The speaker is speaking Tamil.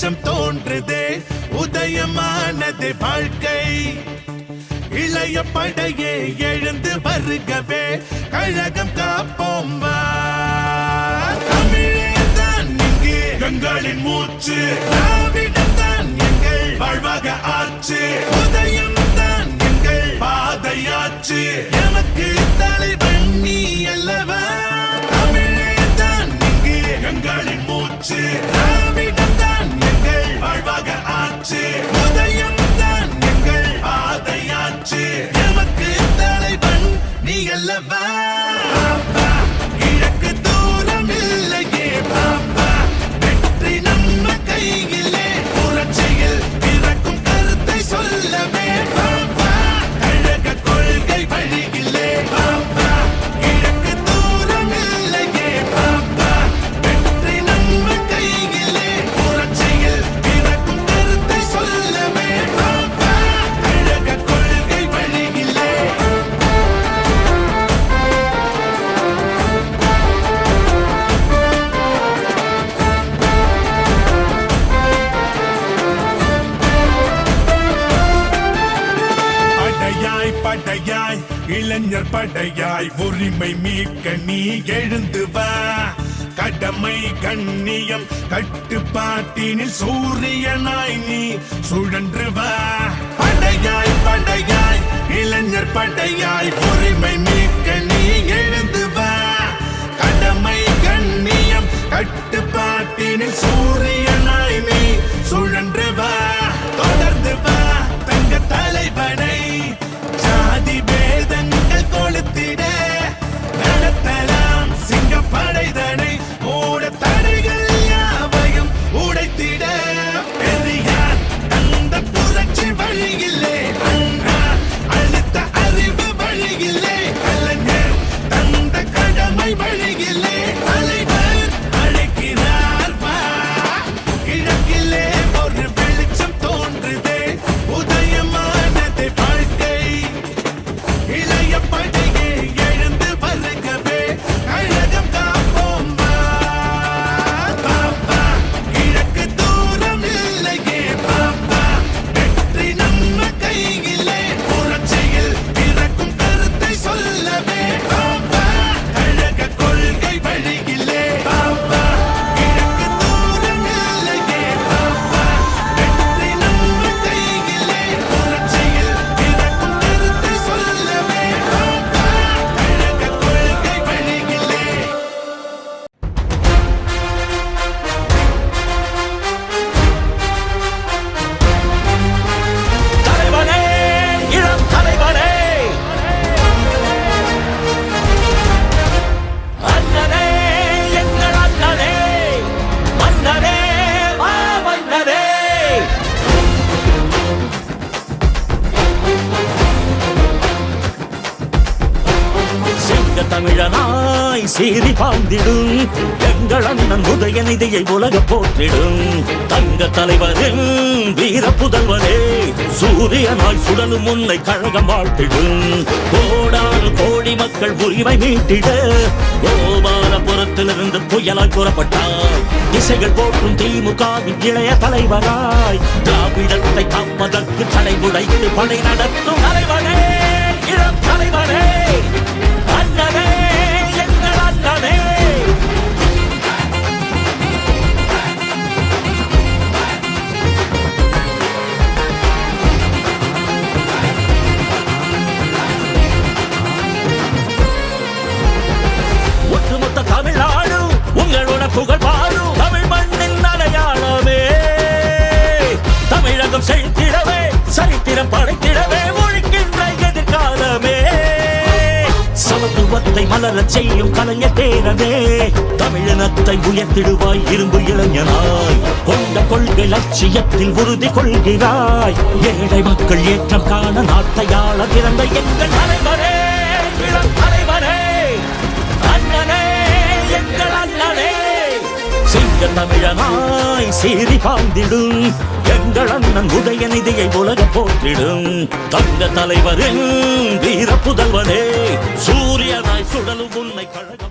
வெளிச்சம் தோன்றுதே, உதயமானது வாழ்க்கை. இளைய படையே எழுந்து வருகவே, கழகம் காப்போம் வா. தமிழேதான் இங்கே எங்களின் மூச்சு, திராவிடம்தான் எங்கள் வாழ்வாக ஆச்சு. உதயம் தான் எங்கள் பாதையாச்சு, எமக்கு தலைவன் நீ அல்லவா. தமிழேதான் இங்கே எங்களின் மூச்சு, திராவிடம் தான் எங்கள் வாழ்வாக ஆச்சு. உதயம் தான் எங்கள் பாதையாச்சு, எமக்கு தலைவன் நீ அல்லவா. கிழக்கு தூரம் இல்லையே பாப்பா, வெற்றி நம்ம கையிலே. புரட்சியில் பிறக்கும் கருத்தை சொல்லவே பாப்பா, கழக கொள்கை வழியிலே பாப்பா. கிழக்கு தூரம் இல்லையே பாப்பா, வெற்றி நம்ம கையிலே. புரட்சியில் பிறக்கும் கருத்தை சொல்லவே பாப்பா, கழக கொள்கை வழியிலே. படையாய் படையாய் இளைஞர் படையாய், உரிமை மீட்க நீ எழுந்து வா. கடமை கண்ணியம் கட்டுப்பாட்டினில் சூரியனாய் நீ சுழன்று வா. படையாய் படையாய் இளைஞர் படையாய், உரிமை மீட்க நீ எழுந்து வா. கடமை கண்ணியம் கட்டுப்பாட்டினில் சூரியனாய் நீ சுழன்று வா. தொடர்ந்து வா தங்க தலைவனை, ஜாதி பேதங்கள் கொளுத்திட நடத்தலாம் சிங்கப்படைதனை. மூட தடைகள் யாவையும் உடைத்திட பெரியார் அந்த புரட்சி வழியிலே, அண்ணா அழுத்த அறிவு வழியிலே, கலைஞர் தந்த கடமை வழியிலே. தலைவர் அழைக்கிறார் வா, கிழக்கிலே ஒரு வெளிச்சம் தோன்றுதே, உதயமானது வாழ்க்கை. இளைய படையே எழுந்து வருகவே, கழகம் காப்போம் வா. பாப்பா கிழக்கு தூரம் இல்லையே பாப்பா, வெற்றி நம்ம கையிலே. புரட்சியில் பிறக்கும் கருத்தை சொல்லவே பாப்பா, கழக கொள்கை வழியிலே பாப்பா. கிழக்கு தூரம் இல்லையே பாப்பா, வெற்றி நம்ம கையிலே. புரட்சியில் பிறக்கும் கருத்தை சொல்லவே பாப்பா, கழக கொள்கை வழியிலே. தலைவனே, இளம் தலைவனே, அண்ணனே, எங்கள் அண்ணனே, மன்னனே, மா மன்னனே. சிங்க தமிழனாய் சீறி பாய்ந்திடும் எங்கள் அண்ணன் உதயநிதியை உலக போற்றிடும். தங்க தலைவரின் வீர புதல்வனே, சூரியனாய் சுடலும் உன்னை கழகம் வாழ்த்திடும். கோடானு கோடி மக்கள் உரிமை மீட்டிட கோபாலபுரத்திலிருந்து புயலாய் புறப்பட்டாய். திசைகள் போற்றும் திமுகவின் இளைய தலைவராய், திராவிடத்தை காப்பதற்கு தடை உடைத்து படை நடத்தும் தலைவனே, இளம் தலைவனே, அண்ணனே, எங்கள் அண்ணனே. ஒட்டுமொத்த தமிழ்நாடு உங்களோட புகழ் பாடும், தமிழ் மண்ணின் அடையாளமே. தமிழகம் செழித்திடவே, சரித்திரம் படைத்திடவே, ஒழிக்கின்ற எதிர்காலமே. சமத்துவத்தை மலரச் செய்யும் கலைஞர் பேரனே, தமிழினத்தை உயர்த்திடுவாய் இரும்பு இளைஞனாய். கொண்ட கொள்கை லட்சியத்தில் உறுதி கொள்கிறாய், ஏழை மக்கள் ஏற்றம் காண நாட்டையாள பிறந்த எங்கள் தலைவரே, இளம் தலைவரே, அண்ணனே, எங்கள் அண்ணனே. சிங்க தமிழனாய் சீறி பாய்ந்திடும் எங்கள் அண்ணன் உதயநிதியை உலக போற்றிடும். தங்க தலைவரின் வீர புதல்வனே, சூரியனாய் சுடலும் உன்னை கழகம்